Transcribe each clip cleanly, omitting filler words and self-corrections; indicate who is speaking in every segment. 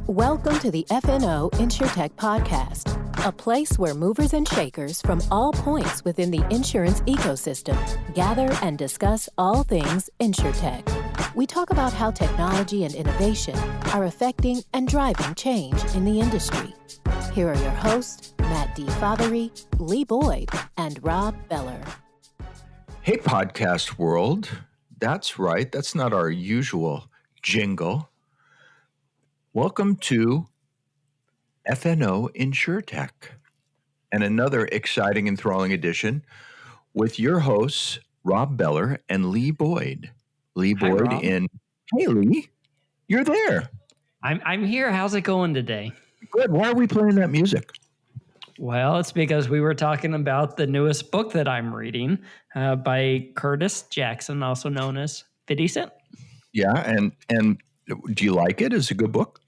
Speaker 1: Welcome to the FNO InsureTech podcast, a place where movers and shakers from all points within the insurance ecosystem gather and discuss all things InsureTech. We talk about how technology and innovation are affecting and driving change in the industry. Here are your hosts, Matt D. Fothery, Lee Boyd, and Rob Beller.
Speaker 2: Hey, podcast world. That's right. That's not our usual jingle. Welcome to FNO InsureTech and another exciting, enthralling edition with your hosts, Rob Beller and Lee Boyd. Lee Boyd in, hey Lee, you're there.
Speaker 3: I'm here. How's it going today?
Speaker 2: Good. Why are we playing that music?
Speaker 3: Well, it's because we were talking about the newest book that I'm reading by Curtis Jackson, also known as 50 Cent.
Speaker 2: Yeah, and do you like it? Is it a good book?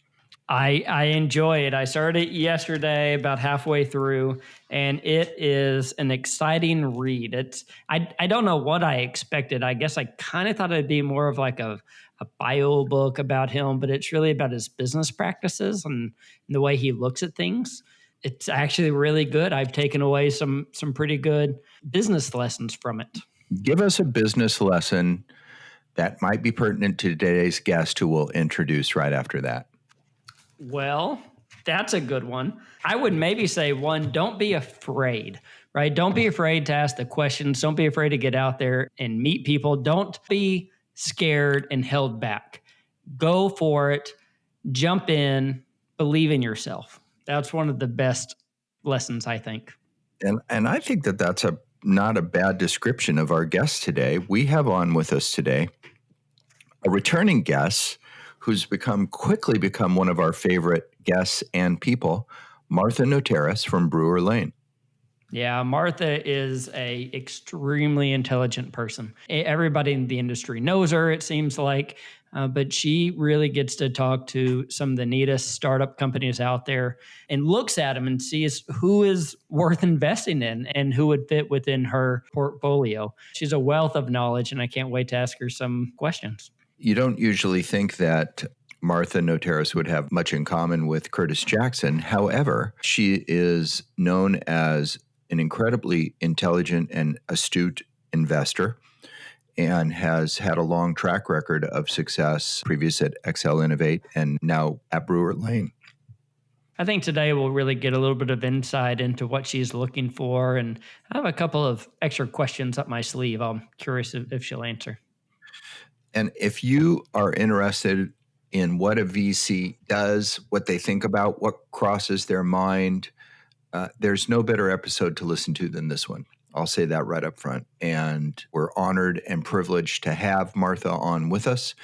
Speaker 3: I enjoy it. I started it yesterday, about halfway through, and it is an exciting read. I don't know what I expected. I guess I kind of thought it'd be more of like a bio book about him, but it's really about his business practices and the way he looks at things. It's actually really good. I've taken away some pretty good business lessons from it.
Speaker 2: Give us a business lesson that might be pertinent to today's guest, who we'll introduce right after that.
Speaker 3: Well, that's a good one. I would maybe say one, don't be afraid, right? Don't be afraid to ask the questions. Don't be afraid to get out there and meet people. Don't be scared and held back. Go for it. Jump in. Believe in yourself. That's one of the best lessons, I think.
Speaker 2: And I think that that's not a bad description of our guest today. We have on with us today a returning guest who's quickly become one of our favorite guests and people, Martha Notaras from Brewer Lane.
Speaker 3: Yeah, Martha is a extremely intelligent person. Everybody in the industry knows her, it seems like, but she really gets to talk to some of the neatest startup companies out there and looks at them and sees who is worth investing in and who would fit within her portfolio. She's a wealth of knowledge, and I can't wait to ask her some questions.
Speaker 2: You don't usually think that Martha Notaras would have much in common with Curtis Jackson. However, she is known as an incredibly intelligent and astute investor and has had a long track record of success, previous at Excel Innovate and now at Brewer Lane.
Speaker 3: I think today we'll really get a little bit of insight into what she's looking for, and I have a couple of extra questions up my sleeve. I'm curious if she'll answer.
Speaker 2: And if you are interested in what a VC does, what they think about, what crosses their mind, there's no better episode to listen to than this one. I'll say that right up front. And we're honored and privileged to have Martha on with us.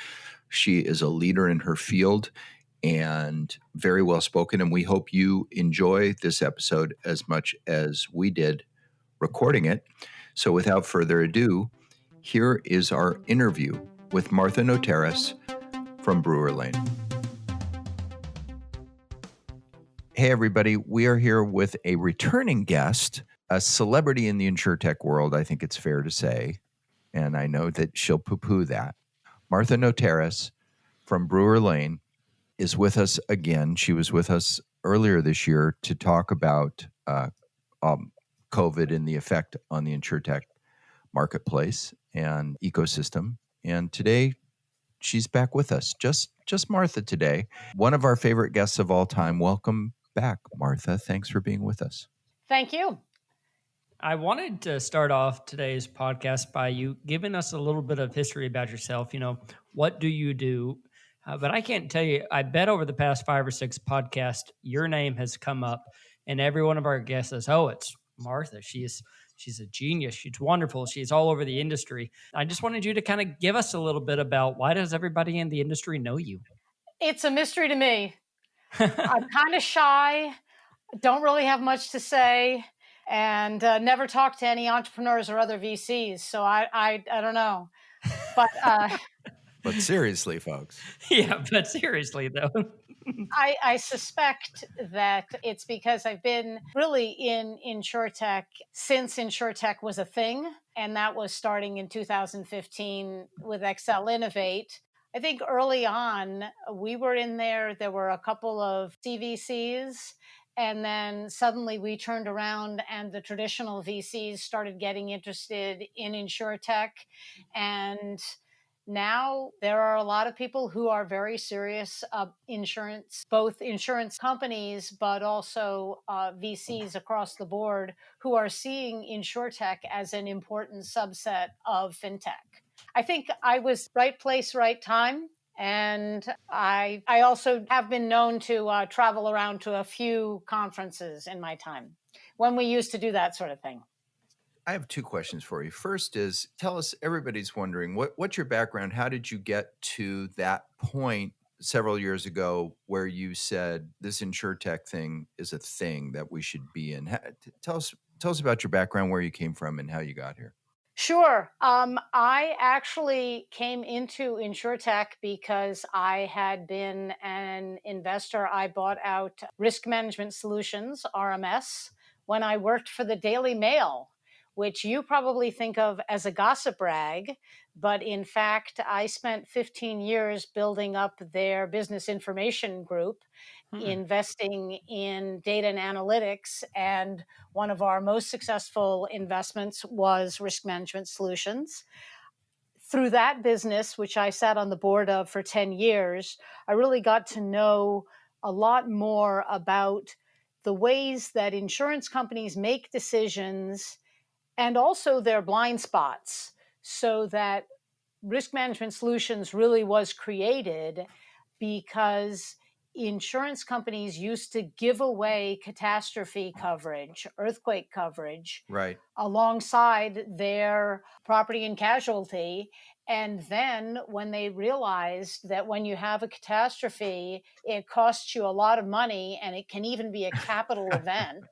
Speaker 2: She is a leader in her field and very well spoken. And we hope you enjoy this episode as much as we did recording it. So without further ado, here is our interview with Martha Notaras from Brewer Lane. Hey, everybody. We are here with a returning guest, a celebrity in the InsureTech world, I think it's fair to say, and I know that she'll poo-poo that. Martha Notaras from Brewer Lane is with us again. She was with us earlier this year to talk about COVID and the effect on the InsureTech marketplace and ecosystem. And today, she's back with us. Just Martha today. One of our favorite guests of all time. Welcome back, Martha. Thanks for being with us.
Speaker 4: Thank you.
Speaker 3: I wanted to start off today's podcast by you giving us a little bit of history about yourself. You know, what do you do? But I can't tell you, I bet over the past 5 or 6 podcasts, your name has come up, and every one of our guests says, oh, it's Martha. She's a genius. She's wonderful. She's all over the industry. I just wanted you to kind of give us a little bit about, why does everybody in the industry know you?
Speaker 4: It's a mystery to me. I'm kind of shy, don't really have much to say, and never talked to any entrepreneurs or other VCs. So I don't know. But
Speaker 2: But seriously, folks.
Speaker 3: Yeah, but seriously, though.
Speaker 4: I suspect that it's because I've been really in InsureTech since InsureTech was a thing, and that was starting in 2015 with Excel Innovate. I think early on, we were in there. There were a couple of CVCs. And then suddenly we turned around and the traditional VCs started getting interested in InsureTech. And now there are a lot of people who are very serious insurance, both insurance companies, but also VCs across the board who are seeing InsureTech as an important subset of fintech. I think I was right place, right time. And I also have been known to travel around to a few conferences in my time when we used to do that sort of thing.
Speaker 2: I have two questions for you. First is, tell us, everybody's wondering, what's your background? How did you get to that point several years ago where you said this InsureTech thing is a thing that we should be in? Tell us about your background, where you came from, and how you got here.
Speaker 4: Sure. I actually came into InsureTech because I had been an investor. I bought out Risk Management Solutions, RMS, when I worked for the Daily Mail, which you probably think of as a gossip rag. But in fact, I spent 15 years building up their business information group, investing in data and analytics. And one of our most successful investments was Risk Management Solutions. Through that business, which I sat on the board of for 10 years, I really got to know a lot more about the ways that insurance companies make decisions and also their blind spots, so that Risk Management Solutions really was created because insurance companies used to give away catastrophe coverage, earthquake coverage,
Speaker 2: Right.
Speaker 4: alongside their property and casualty. And then when they realized that when you have a catastrophe, it costs you a lot of money and it can even be a capital event,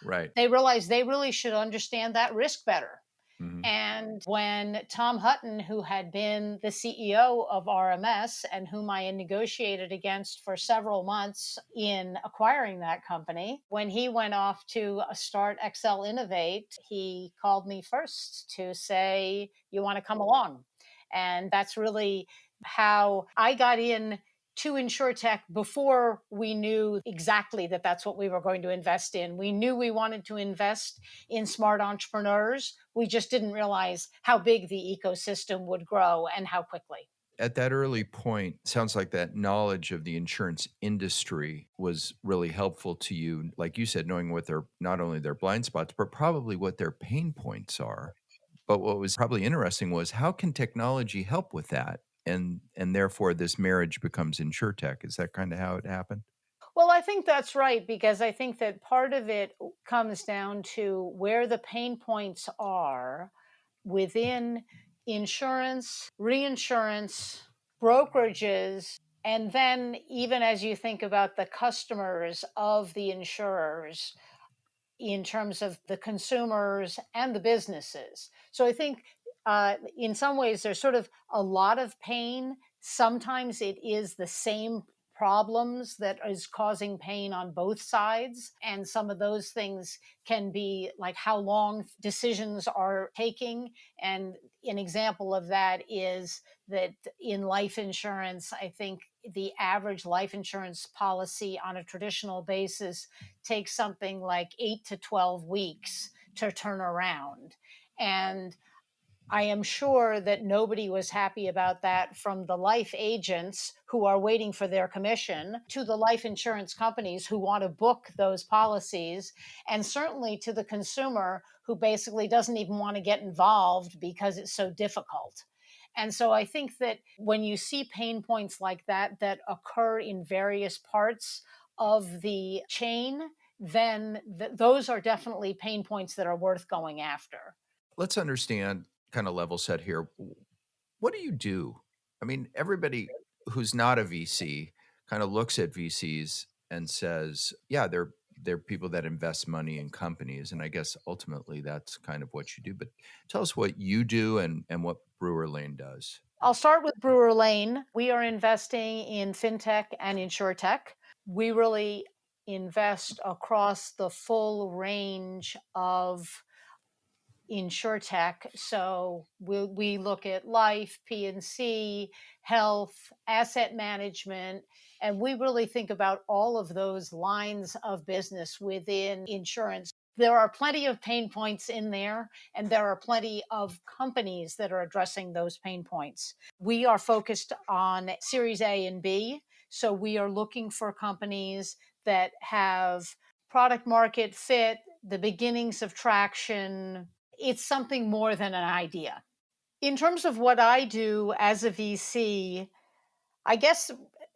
Speaker 2: Right.
Speaker 4: they realized they really should understand that risk better.
Speaker 2: Mhm.
Speaker 4: And when Tom Hutton, who had been the CEO of RMS and whom I had negotiated against for several months in acquiring that company, when he went off to start Excel Innovate, he called me first to say, "You want to come along?" And that's really how I got in to InsureTech before we knew exactly that that's what we were going to invest in. We knew we wanted to invest in smart entrepreneurs. We just didn't realize how big the ecosystem would grow and how quickly.
Speaker 2: At that early point, sounds like that knowledge of the insurance industry was really helpful to you. Like you said, knowing what their, not only their blind spots, but probably what their pain points are. But what was probably interesting was, how can technology help with that? And therefore this marriage becomes InsureTech. Is that kind of how it happened?
Speaker 4: Well, I think that's right, because I think that part of it comes down to where the pain points are within insurance, reinsurance, brokerages, and then even as you think about the customers of the insurers, in terms of the consumers and the businesses. So I think in some ways there's sort of a lot of pain. Sometimes it is the same problems that is causing pain on both sides. And some of those things can be like how long decisions are taking. And an example of that is that in life insurance, I think the average life insurance policy on a traditional basis takes something like 8 to 12 weeks to turn around. And I am sure that nobody was happy about that, from the life agents who are waiting for their commission to the life insurance companies who want to book those policies, and certainly to the consumer who basically doesn't even want to get involved because it's so difficult. And so I think that when you see pain points like that that occur in various parts of the chain, then those are definitely pain points that are worth going after.
Speaker 2: Let's understand, kind of level set here. What do you do? I mean, everybody who's not a VC kind of looks at VCs and says, yeah, they're people that invest money in companies. And I guess ultimately that's kind of what you do. But tell us what you do and what Brewer Lane does.
Speaker 4: I'll start with Brewer Lane. We are investing in fintech and insuretech. We really invest across the full range of InsureTech. So we look at life, P&C, health, asset management, and we really think about all of those lines of business within insurance. There are plenty of pain points in there, and there are plenty of companies that are addressing those pain points. We are focused on Series A and B. So we are looking for companies that have product market fit, the beginnings of traction. It's something more than an idea. In terms of what I do as a VC, I guess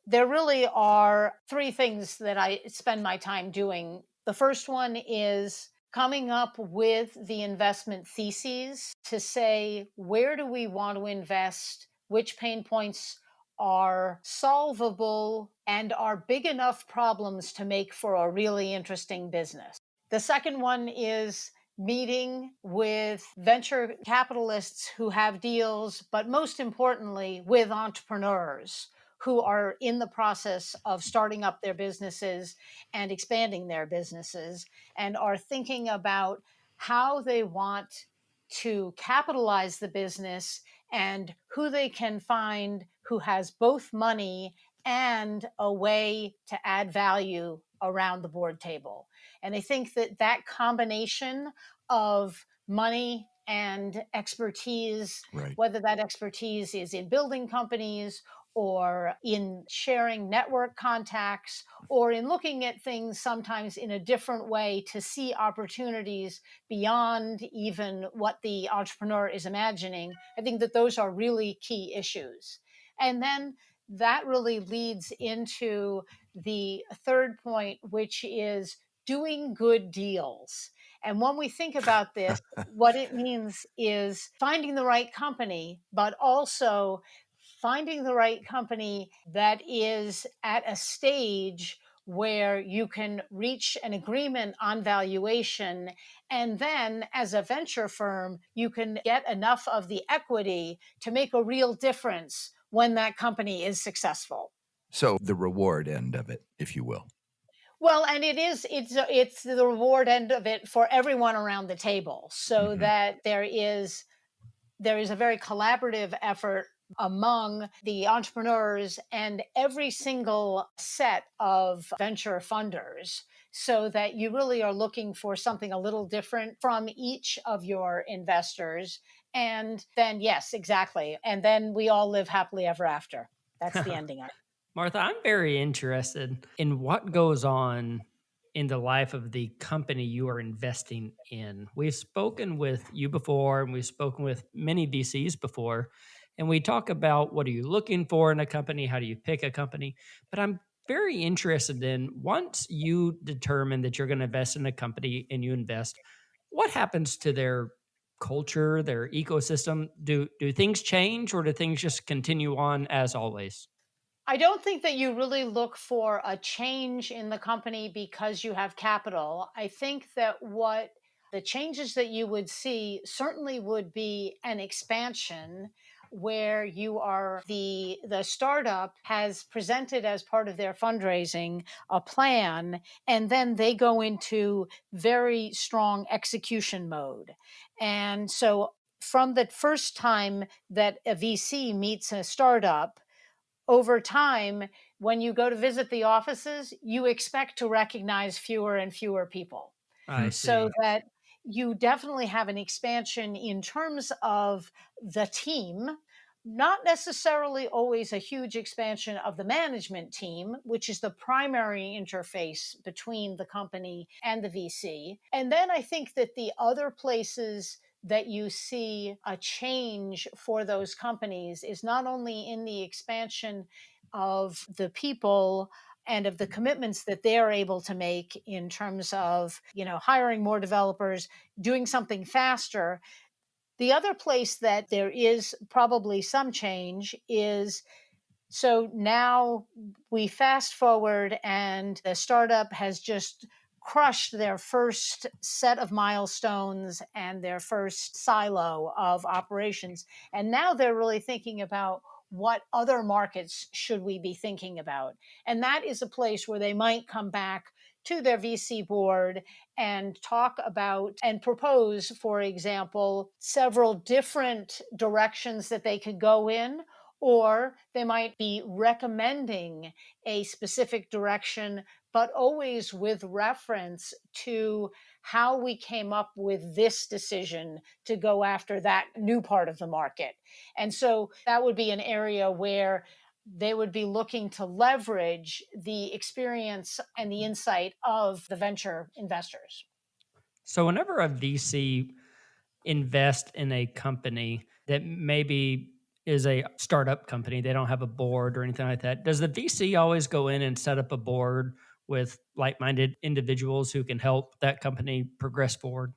Speaker 4: there really are three things that I spend my time doing. The first one is coming up with the investment theses to say, where do we want to invest? Which pain points are solvable and are big enough problems to make for a really interesting business? The second one is meeting with venture capitalists who have deals, but most importantly, with entrepreneurs who are in the process of starting up their businesses and expanding their businesses and are thinking about how they want to capitalize the business and who they can find who has both money and a way to add value around the board table. And I think that that combination of money and expertise,
Speaker 5: Right.
Speaker 4: whether that expertise is in building companies or in sharing network contacts or in looking at things sometimes in a different way to see opportunities beyond even what the entrepreneur is imagining, I think that those are really key issues. And then that really leads into the third point, which is doing good deals. And when we think about this, what it means is finding the right company, but also finding the right company that is at a stage where you can reach an agreement on valuation. And then as a venture firm, you can get enough of the equity to make a real difference when that company is successful.
Speaker 5: So the reward end of it, if you will.
Speaker 4: Well, and it's the reward end of it for everyone around the table, so that there is a very collaborative effort among the entrepreneurs and every single set of venture funders, so that you really are looking for something a little different from each of your investors. And then, yes, exactly. And then we all live happily ever after. That's the ending.
Speaker 3: Martha, I'm very interested in what goes on in the life of the company you are investing in. We've spoken with you before, and we've spoken with many VCs before, and we talk about what are you looking for in a company? How do you pick a company? But I'm very interested in, once you determine that you're going to invest in a company and you invest, what happens to their culture, their ecosystem? Do things change, or do things just continue on as always?
Speaker 4: I don't think that you really look for a change in the company because you have capital. I think that what the changes that you would see certainly would be an expansion where you are the startup has presented as part of their fundraising a plan, and then they go into very strong execution mode. And so from the first time that a VC meets a startup, over time, when you go to visit the offices, you expect to recognize fewer and fewer people.
Speaker 3: I
Speaker 4: So
Speaker 3: see.
Speaker 4: that you definitely have an expansion in terms of the team, not necessarily always a huge expansion of the management team, which is the primary interface between the company and the VC. And then I think that the other places that you see a change for those companies is not only in the expansion of the people and of the commitments that they're able to make in terms of, hiring more developers, doing something faster. The other place that there is probably some change is, so now we fast forward and the startup has just crushed their first set of milestones and their first silo of operations. And now they're really thinking about what other markets should we be thinking about. And that is a place where they might come back to their VC board and talk about and propose, for example, several different directions that they could go in, or they might be recommending a specific direction, but always with reference to how we came up with this decision to go after that new part of the market. And so that would be an area where they would be looking to leverage the experience and the insight of the venture investors.
Speaker 3: So whenever a VC invest in a company that maybe is a startup company, they don't have a board or anything like that, does the VC always go in and set up a board with like-minded individuals who can help that company progress forward?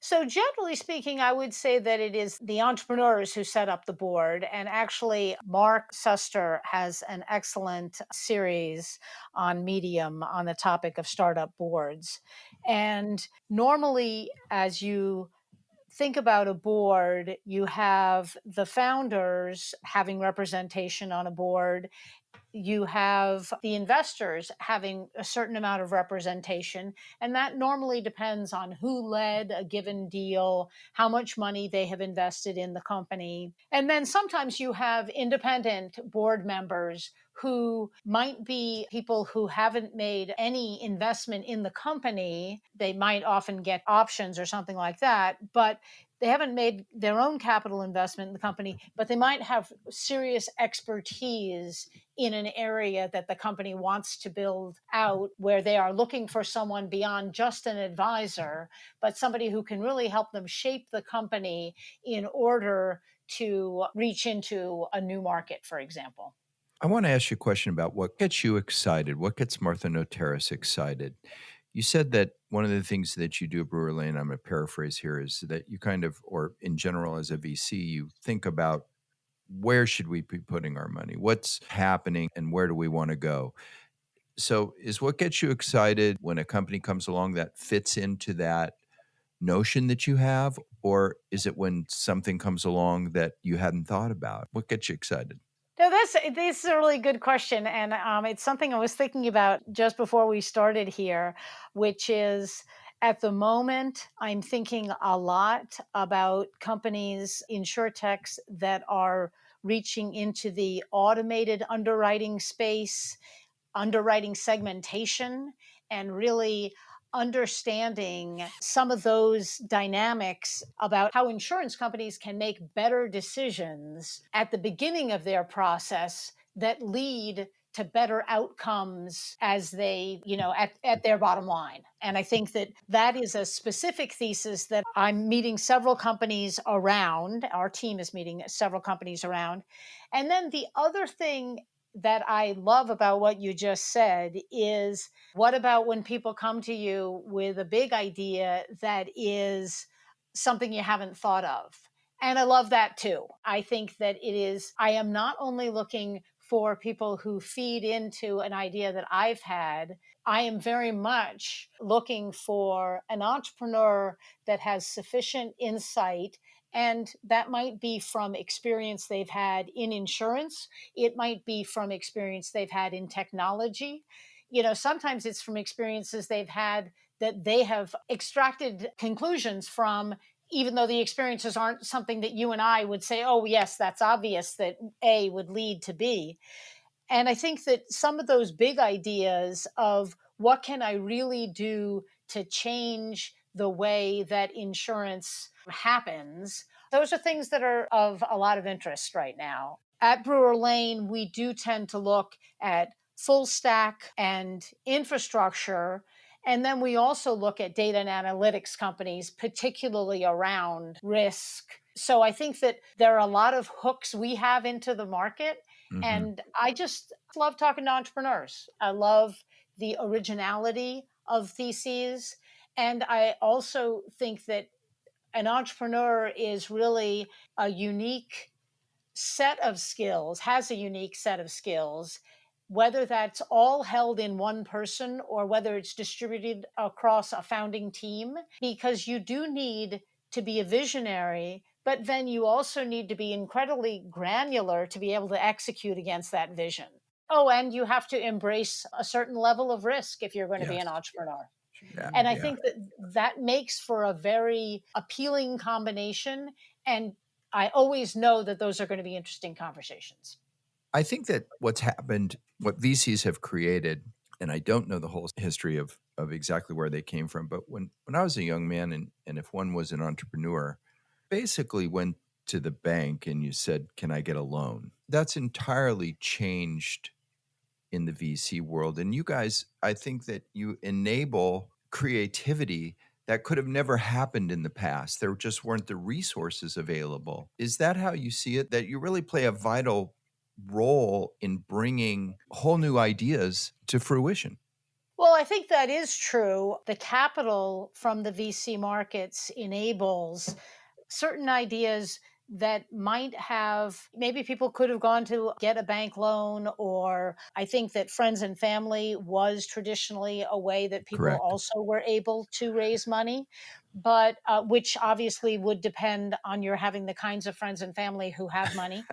Speaker 4: So, generally speaking, I would say that it is the entrepreneurs who set up the board. And actually, Mark Suster has an excellent series on Medium on the topic of startup boards. And normally, as you think about a board, you have the founders having representation on a board, you have the investors having a certain amount of representation. And that normally depends on who led a given deal, how much money they have invested in the company. And then sometimes you have independent board members who might be people who haven't made any investment in the company. They might often get options or something like that, but they haven't made their own capital investment in the company, but they might have serious expertise in an area that the company wants to build out, where they are looking for someone beyond just an advisor, but somebody who can really help them shape the company in order to reach into a new market, for example.
Speaker 5: I want to ask you a question about what gets you excited. What gets Martha Notaras excited? You said that one of the things that you do at Brewer Lane, I'm going to paraphrase here, is that you kind of, or in general as a VC, you think about where should we be putting our money? What's happening and where do we want to go? So is what gets you excited when a company comes along that fits into that notion that you have? Or is it when something comes along that you hadn't thought about? What gets you excited?
Speaker 4: No, this is a really good question, and it's something I was thinking about just before we started here, which is at the moment I'm thinking a lot about companies, insuretechs that are reaching into the automated underwriting space, underwriting segmentation, and really understanding some of those dynamics about how insurance companies can make better decisions at the beginning of their process that lead to better outcomes as they, at their bottom line. And I think that that is a specific thesis that I'm meeting several companies around. Our team is meeting several companies around. And then the other thing that I love about what you just said is, what about when people come to you with a big idea that is something you haven't thought of? And I love that too. I think that I am not only looking for people who feed into an idea that I've had, I am very much looking for an entrepreneur that has sufficient insight. And that might be from experience they've had in insurance. It might be from experience they've had in technology. Sometimes it's from experiences they've had that they have extracted conclusions from, even though the experiences aren't something that you and I would say, oh, yes, that's obvious that A would lead to B. And I think that some of those big ideas of what can I really do to change the way that insurance happens, those are things that are of a lot of interest right now. At Brewer Lane, we do tend to look at full stack and infrastructure. And then we also look at data and analytics companies, particularly around risk. So I think that there are a lot of hooks we have into the market.
Speaker 5: Mhm.
Speaker 4: And I just love talking to entrepreneurs. I love the originality of theses. And I also think that an entrepreneur is really a unique set of skills, has a unique set of skills, whether that's all held in one person or whether it's distributed across a founding team, because you do need to be a visionary, but then you also need to be incredibly granular to be able to execute against that vision. Oh, and you have to embrace a certain level of risk if you're going to be an
Speaker 5: Yes.
Speaker 4: entrepreneur.
Speaker 5: Yeah.
Speaker 4: And I
Speaker 5: Yeah.
Speaker 4: think that that makes for a very appealing combination. And I always know that those are going to be interesting conversations.
Speaker 5: I think that what's happened, what VCs have created, and I don't know the whole history of exactly where they came from, but when I was a young man and if one was an entrepreneur, basically went to the bank and you said, "Can I get a loan?" That's entirely changed in the VC world. And you guys, I think that you enable creativity that could have never happened in the past. There just weren't the resources available. Is that how you see it? That you really play a vital role in bringing whole new ideas to fruition?
Speaker 4: Well, I think that is true. The capital from the VC markets enables certain ideas that might have maybe people could have gone to get a bank loan, or I think that friends and family was traditionally a way that people
Speaker 5: Correct.
Speaker 4: also were able to raise money, but which obviously would depend on your having the kinds of friends and family who have money.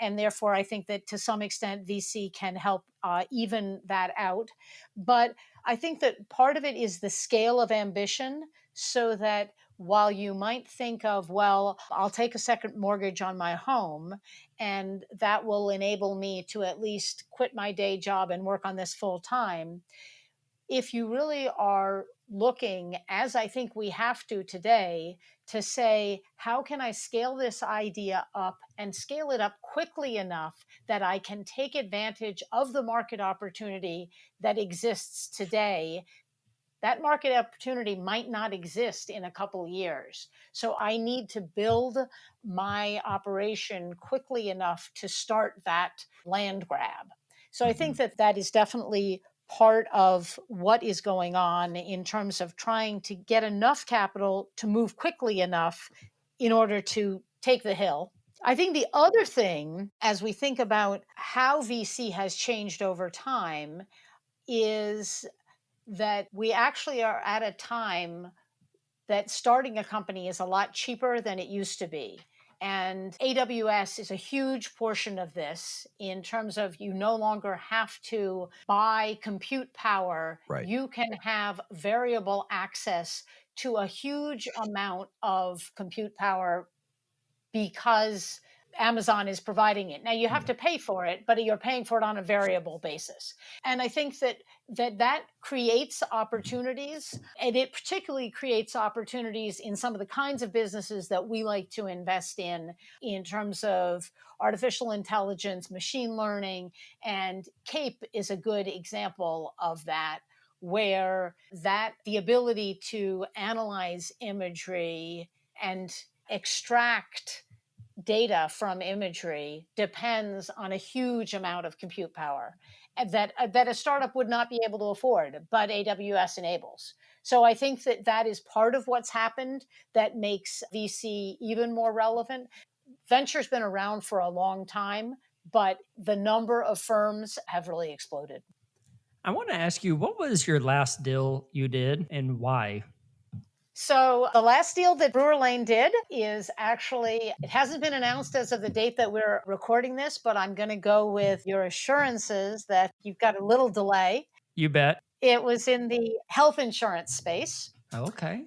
Speaker 4: And therefore, I think that to some extent, VC can help even that out. But I think that part of it is the scale of ambition, so that while you might think of, well, I'll take a second mortgage on my home, and that will enable me to at least quit my day job and work on this full time. If you really are looking, as I think we have to today, to say, how can I scale this idea up and scale it up quickly enough that I can take advantage of the market opportunity that exists today? That market opportunity might not exist in a couple years. So I need to build my operation quickly enough to start that land grab. So I think
Speaker 5: Mhm.
Speaker 4: that that is definitely part of what is going on in terms of trying to get enough capital to move quickly enough in order to take the hill. I think the other thing, as we think about how VC has changed over time, is that we actually are at a time that starting a company is a lot cheaper than it used to be. And AWS is a huge portion of this in terms of you no longer have to buy compute power.
Speaker 5: Right.
Speaker 4: You can have variable access to a huge amount of compute power because Amazon is providing it. Now you have to pay for it, but you're paying for it on a variable basis. And I think that creates opportunities, and it particularly creates opportunities in some of the kinds of businesses that we like to invest in terms of artificial intelligence, machine learning, and CAPE is a good example of that, where that the ability to analyze imagery and extract data from imagery depends on a huge amount of compute power that a startup would not be able to afford, but AWS enables. So I think that that is part of what's happened that makes VC even more relevant. Venture's been around for a long time, but the number of firms have really exploded.
Speaker 3: I want to ask you, what was your last deal you did and why?
Speaker 4: So the last deal that Brewer Lane did is actually, it hasn't been announced as of the date that we're recording this, but I'm going to go with your assurances that you've got a little delay.
Speaker 3: You bet.
Speaker 4: It was in the health insurance space.
Speaker 3: Okay.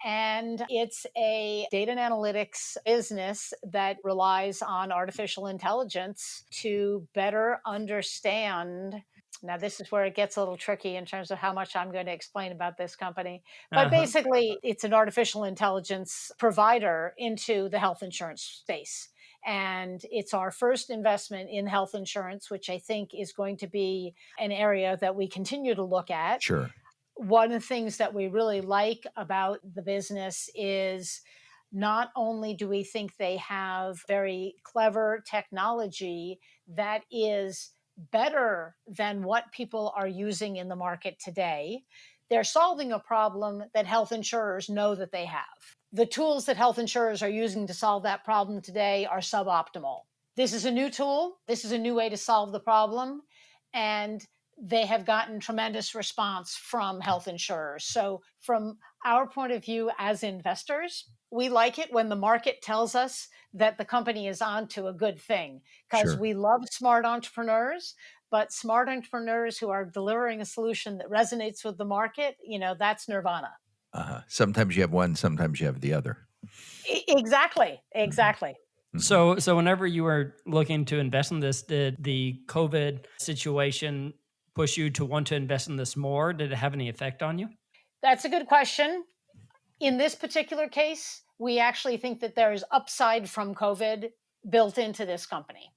Speaker 4: And it's a data and analytics business that relies on artificial intelligence to better understand. Now, this is where it gets a little tricky in terms of how much I'm going to explain about this company. But
Speaker 3: Uh-huh.
Speaker 4: basically, it's an artificial intelligence provider into the health insurance space. And it's our first investment in health insurance, which I think is going to be an area that we continue to look at.
Speaker 5: Sure.
Speaker 4: One of the things that we really like about the business is not only do we think they have very clever technology that is better than what people are using in the market today, they're solving a problem that health insurers know that they have. The tools that health insurers are using to solve that problem today are suboptimal. This is a new tool. This is a new way to solve the problem. And they have gotten tremendous response from health insurers. So, from our point of view as investors, we like it when the market tells us that the company is on to a good thing because
Speaker 5: Sure.
Speaker 4: we love smart entrepreneurs. but smart entrepreneurs who are delivering a solution that resonates with the market, that's nirvana.
Speaker 5: Sometimes you have one, sometimes you have the other.
Speaker 4: Exactly.
Speaker 3: So whenever you were looking to invest in this, did the COVID situation push you to want to invest in this more? Did it have any effect on you?
Speaker 4: That's a good question. In this particular case, we actually think that there is upside from COVID built into this company.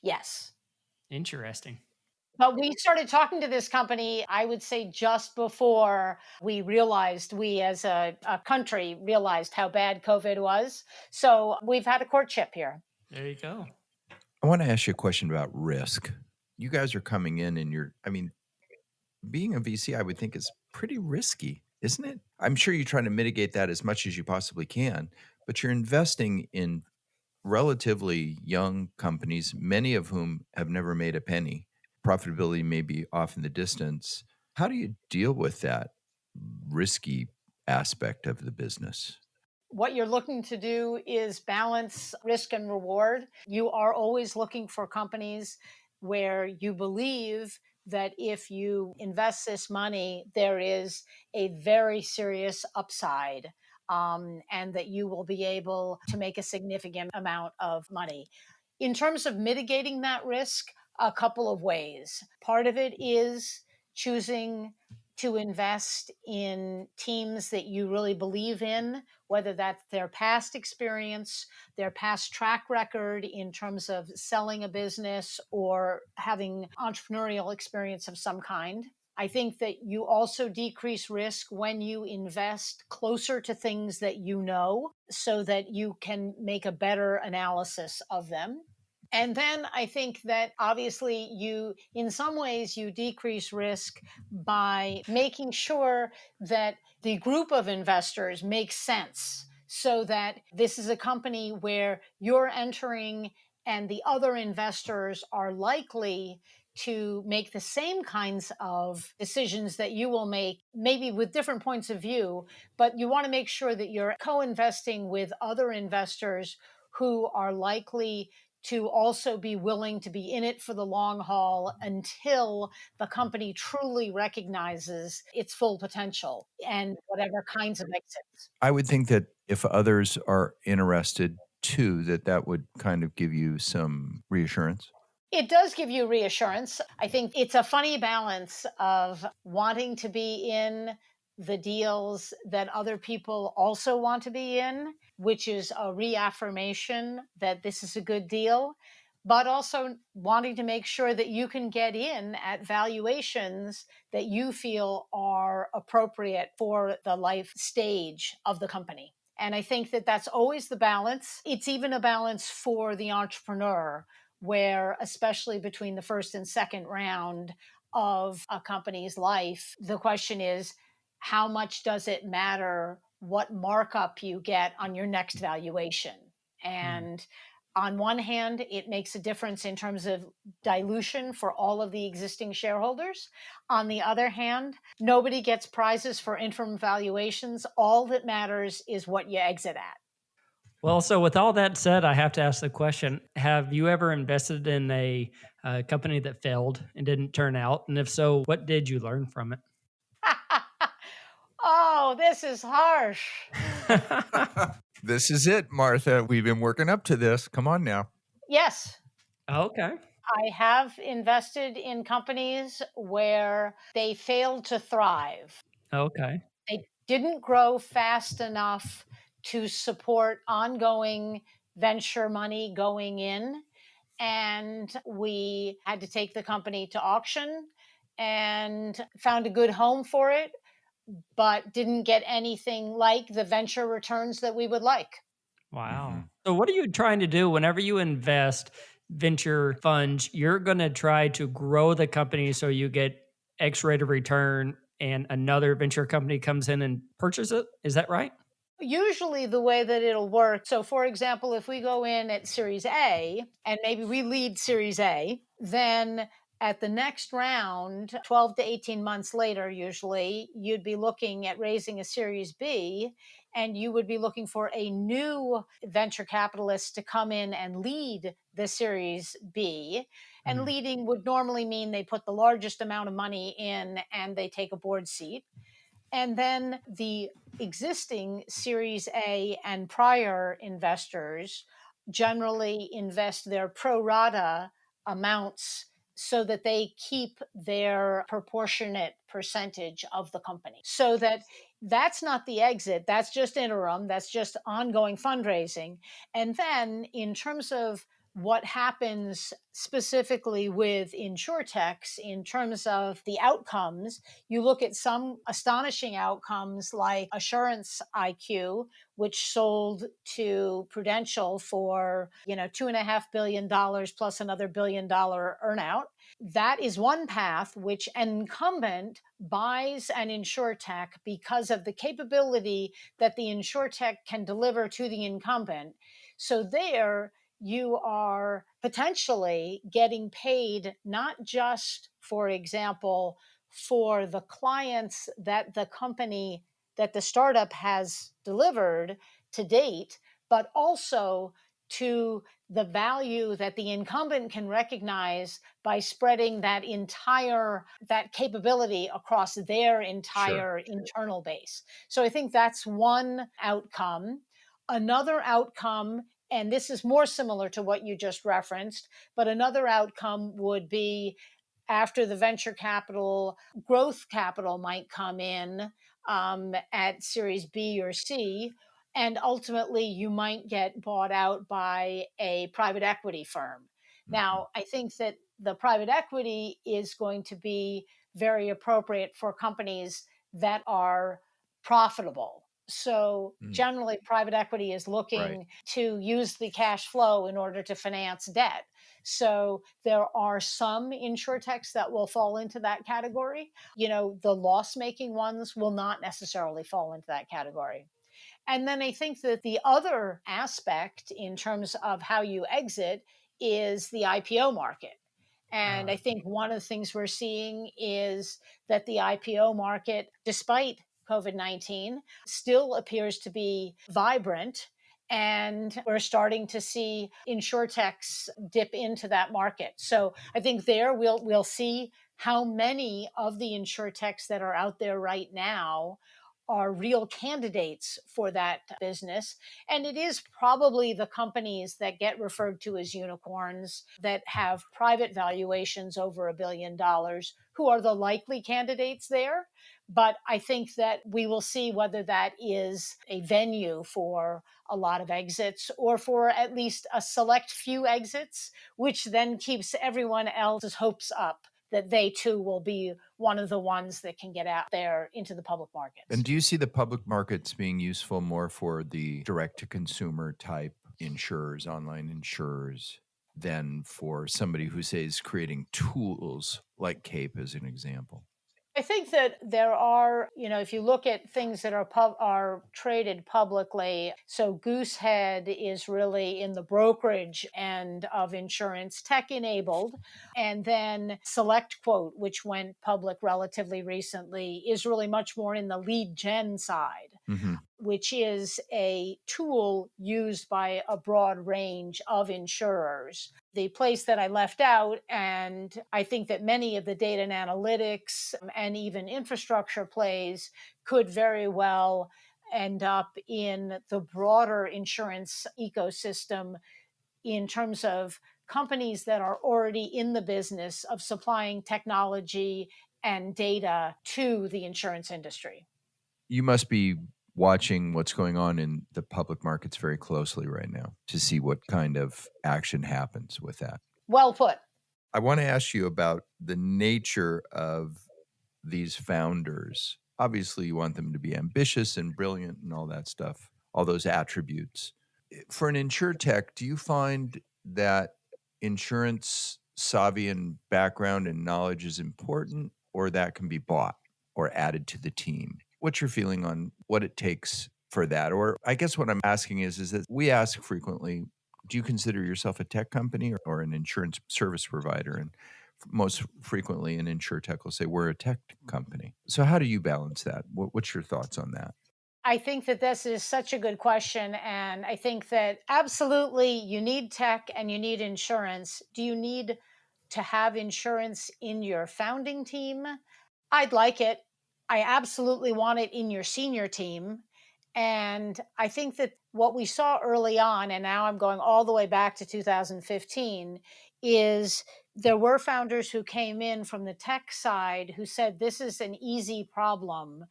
Speaker 4: Yes.
Speaker 3: Interesting.
Speaker 4: But we started talking to this company, I would say, just before we as a country realized how bad COVID was. So we've had a courtship here.
Speaker 3: There you go.
Speaker 5: I want to ask you a question about risk. You guys are coming in and being a VC, I would think is pretty risky, isn't it? I'm sure you try to mitigate that as much as you possibly can, but you're investing in relatively young companies, many of whom have never made a penny. Profitability may be off in the distance. How do you deal with that risky aspect of the business?
Speaker 4: What you're looking to do is balance risk and reward. You are always looking for companies where you believe that if you invest this money, there is a very serious upside, and that you will be able to make a significant amount of money. In terms of mitigating that risk, a couple of ways. Part of it is choosing to invest in teams that you really believe in, whether that's their past experience, their past track record in terms of selling a business or having entrepreneurial experience of some kind. I think that you also decrease risk when you invest closer to things that you know so that you can make a better analysis of them. And then I think that obviously in some ways, you decrease risk by making sure that the group of investors makes sense so that this is a company where you're entering and the other investors are likely to make the same kinds of decisions that you will make, maybe with different points of view, but you want to make sure that you're co-investing with other investors who are likely to also be willing to be in it for the long haul until the company truly recognizes its full potential and whatever kinds of exits.
Speaker 5: I would think that if others are interested too, that would kind of give you some reassurance.
Speaker 4: It does give you reassurance. I think it's a funny balance of wanting to be in the deals that other people also want to be in, which is a reaffirmation that this is a good deal, but also wanting to make sure that you can get in at valuations that you feel are appropriate for the life stage of the company. And I think that that's always the balance. It's even a balance for the entrepreneur where, especially between the first and second round of a company's life, the question is, how much does it matter what markup you get on your next valuation? And on one hand, it makes a difference in terms of dilution for all of the existing shareholders. On the other hand, nobody gets prizes for interim valuations. All that matters is what you exit at.
Speaker 3: Well, so with all that said, I have to ask the question, have you ever invested in a company that failed and didn't turn out? And if so, what did you learn from it?
Speaker 4: Oh, this is harsh.
Speaker 5: This is it, Martha. We've been working up to this. Come on now.
Speaker 4: Yes.
Speaker 3: Okay.
Speaker 4: I have invested in companies where they failed to thrive.
Speaker 3: Okay.
Speaker 4: They didn't grow fast enough to support ongoing venture money going in. And we had to take the company to auction and found a good home for it, but didn't get anything like the venture returns that we would like.
Speaker 3: Wow. So what are you trying to do whenever you invest venture funds? You're going to try to grow the company so you get X rate of return and another venture company comes in and purchases it. Is that right?
Speaker 4: Usually, the way that it'll work, so for example, if we go in at Series A and maybe we lead Series A, then at the next round, 12 to 18 months later, usually, you'd be looking at raising a Series B, and you would be looking for a new venture capitalist to come in and lead the Series B. And
Speaker 3: Mm.
Speaker 4: leading would normally mean they put the largest amount of money in and they take a board seat. And then the existing Series A and prior investors generally invest their pro rata amounts so that they keep their proportionate percentage of the company. So that's not the exit, that's just interim, that's just ongoing fundraising. And then in terms of what happens specifically with InsureTechs in terms of the outcomes, you look at some astonishing outcomes like Assurance IQ, which sold to Prudential for, $2.5 billion plus another $1 billion earnout. That is one path which an incumbent buys an InsureTech because of the capability that the InsureTech can deliver to the incumbent. So there, you are potentially getting paid not just, for example, for the clients that the startup has delivered to date, but also to the value that the incumbent can recognize by spreading that capability across their entire internal base. So I think that's one outcome. Another outcome, and this is more similar to what you just referenced, but another outcome would be after the venture capital, growth capital might come in at Series B or C, and ultimately you might get bought out by a private equity firm. Now, I think that the private equity is going to be very appropriate for companies that are profitable. So generally, private equity is looking to use the cash flow in order to finance debt. So there are some insurtechs that will fall into that category. The loss-making ones will not necessarily fall into that category. And then I think that the other aspect in terms of how you exit is the IPO market. And I think one of the things we're seeing is that the IPO market, despite COVID-19, still appears to be vibrant. And we're starting to see insurtechs dip into that market. So I think there we'll see how many of the insurtechs that are out there right now are real candidates for that business. And it is probably the companies that get referred to as unicorns that have private valuations over $1 billion who are the likely candidates there. But I think that we will see whether that is a venue for a lot of exits or for at least a select few exits, which then keeps everyone else's hopes up that they too will be one of the ones that can get out there into the public markets.
Speaker 5: And do you see the public markets being useful more for the direct-to-consumer type insurers, online insurers, than for somebody who, say, is creating tools like CAPE as an example?
Speaker 4: I think that there are, if you look at things that are traded publicly, so Goosehead is really in the brokerage end of insurance, tech enabled, and then SelectQuote, which went public relatively recently, is really much more in the lead gen side. Which is a tool used by a broad range of insurers. The place that I left out, and I think that many of the data and analytics and even infrastructure plays could very well end up in the broader insurance ecosystem in terms of companies that are already in the business of supplying technology and data to the insurance industry.
Speaker 5: You must be watching what's going on in the public markets very closely right now to see what kind of action happens with that.
Speaker 4: Well put.
Speaker 5: I want to ask you about the nature of these founders. Obviously, you want them to be ambitious and brilliant and all that stuff, all those attributes. For an insurtech, do you find that insurance savvy and background and knowledge is important, or that can be bought or added to the team? What's your feeling on what it takes for that? Or I guess what I'm asking is that we ask frequently, do you consider yourself a tech company or an insurance service provider? And most frequently an insurtech will say, we're a tech company. So how do you balance that? What's your thoughts on that?
Speaker 4: I think that this is such a good question. And I think that absolutely you need tech and you need insurance. Do you need to have insurance in your founding team, I'd like it. I absolutely want it in your senior team. And I think that what we saw early on, and now I'm going all the way back to 2015, is there were founders who came in from the tech side who said, this is an easy problem.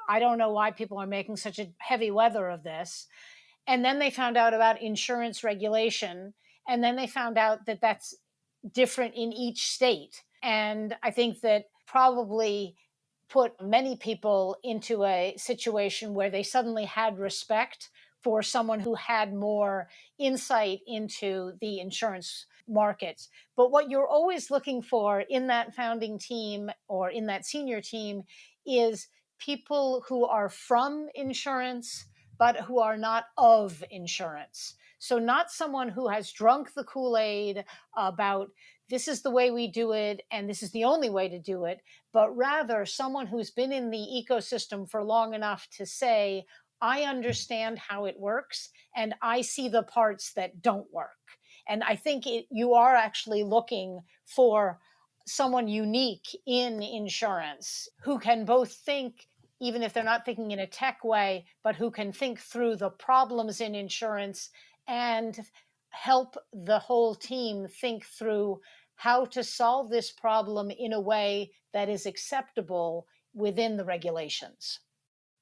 Speaker 4: I don't know why people are making such a heavy weather of this. And then they found out about insurance regulation. And then they found out that that's different in each state. And I think that probably put many people into a situation where they suddenly had respect for someone who had more insight into the insurance markets. But what you're always looking for in that founding team or in that senior team is people who are from insurance, but who are not of insurance. So, not someone who has drunk the Kool-Aid about this is the way we do it and this is the only way to do it, but rather someone who's been in the ecosystem for long enough to say, I understand how it works and I see the parts that don't work. And I think you are actually looking for someone unique in insurance who can both think, even if they're not thinking in a tech way, but who can think through the problems in insurance and help the whole team think through how to solve this problem in a way that is acceptable within the regulations.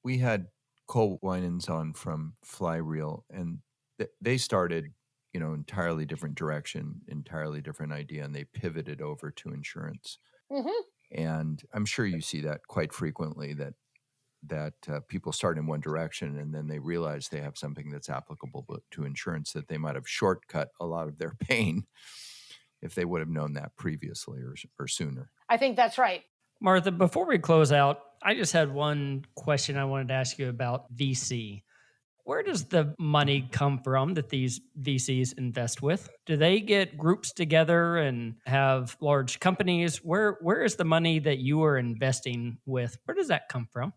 Speaker 5: We had Cole Winans on from Flyreel, and they started, entirely different direction, entirely different idea, and they pivoted over to insurance.
Speaker 4: Mm-hmm.
Speaker 5: And I'm sure you see that quite frequently, that people start in one direction and then they realize they have something that's applicable to insurance that they might have shortcut a lot of their pain if they would have known that previously or sooner.
Speaker 4: I think that's right.
Speaker 3: Martha, before we close out, I just had one question I wanted to ask you about VC. Where does the money come from that these VCs invest with? Do they get groups together and have large companies? Where is the money that you are investing with? Where does that come from?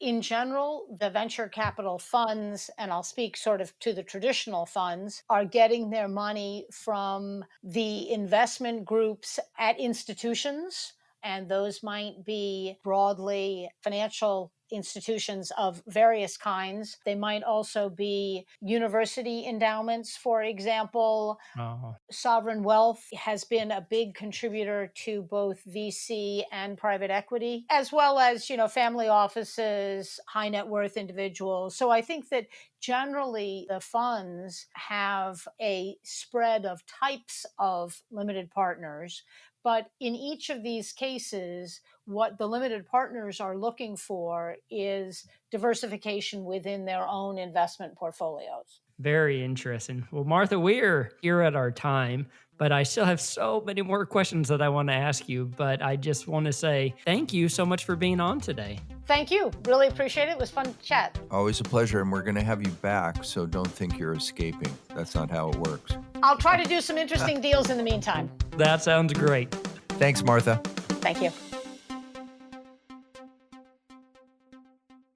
Speaker 4: In general, the venture capital funds, and I'll speak sort of to the traditional funds, are getting their money from the investment groups at institutions. And those might be broadly financial institutions of various kinds. They might also be university endowments, for example.
Speaker 3: Oh.
Speaker 4: Sovereign wealth has been a big contributor to both VC and private equity, as well as, family offices, high net worth individuals. So I think that generally the funds have a spread of types of limited partners. But in each of these cases, what the limited partners are looking for is diversification within their own investment portfolios.
Speaker 3: Very interesting. Well, Martha, we're here at our time, but I still have so many more questions that I want to ask you. But I just want to say thank you so much for being on today.
Speaker 4: Thank you. Really appreciate it. It was fun to chat.
Speaker 5: Always a pleasure, and we're going to have you back, so don't think you're escaping. That's not how it works.
Speaker 4: I'll try to do some interesting deals in the meantime.
Speaker 3: That sounds great.
Speaker 5: Thanks, Martha.
Speaker 4: Thank you.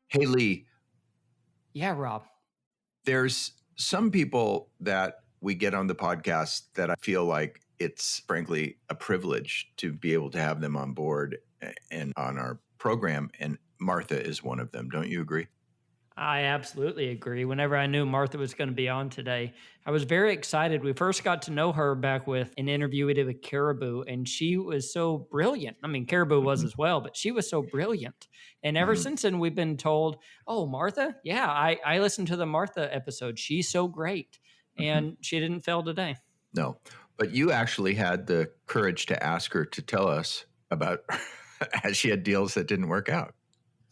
Speaker 2: Hey, Lee.
Speaker 3: Yeah, Rob.
Speaker 2: There's some people that we get on the podcast that I feel like it's frankly a privilege to be able to have them on board and on our program. And Martha is one of them. Don't you agree?
Speaker 3: I absolutely agree. Whenever I knew Martha was going to be on today, I was very excited. We first got to know her back with an interview we did with Caribou, and she was so brilliant. I mean, Caribou was as well, but she was so brilliant. And ever since then, we've been told, oh, Martha? Yeah, I listened to the Martha episode. She's so great. And she didn't fail today.
Speaker 2: No, but you actually had the courage to ask her to tell us about as she had deals that didn't work out.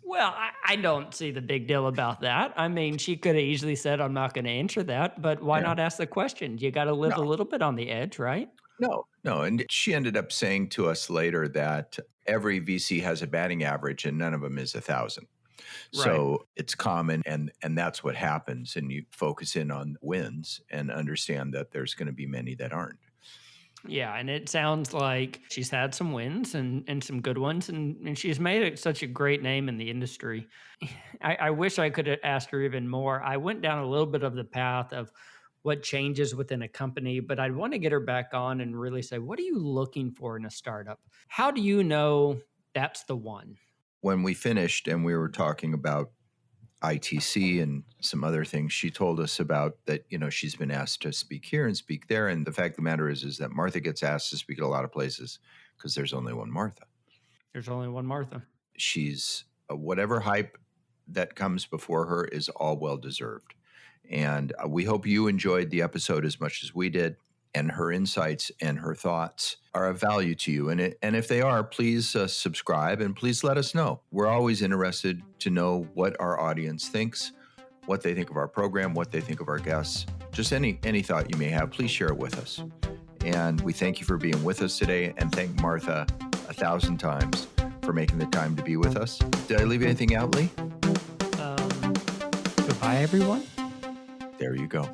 Speaker 3: Well, I don't see the big deal about that. I mean, she could have easily said, I'm not going to answer that, but why not ask the question? You got to live a little bit on the edge, right?
Speaker 2: No. And she ended up saying to us later that every VC has a batting average and none of them is 1,000. Right. So it's common and that's what happens. And you focus in on wins and understand that there's going to be many that aren't.
Speaker 3: Yeah, and it sounds like she's had some wins and some good ones, and she's made such a great name in the industry. I wish I could have asked her even more. I went down a little bit of the path of what changes within a company, but I'd want to get her back on and really say, what are you looking for in a startup? How do you know that's the one?
Speaker 2: When we finished and we were talking about ITC and some other things, she told us about that, she's been asked to speak here and speak there. And the fact of the matter is that Martha gets asked to speak at a lot of places because there's only one Martha.
Speaker 3: There's only one Martha.
Speaker 2: She's whatever hype that comes before her is all well-deserved. And we hope you enjoyed the episode as much as we did. And her insights and her thoughts are of value to you. And if they are, please subscribe and please let us know. We're always interested to know what our audience thinks, what they think of our program, what they think of our guests. Just any thought you may have, please share it with us. And we thank you for being with us today, and thank Martha 1,000 times for making the time to be with us. Did I leave anything out, Lee?
Speaker 3: Goodbye, everyone.
Speaker 2: There you go.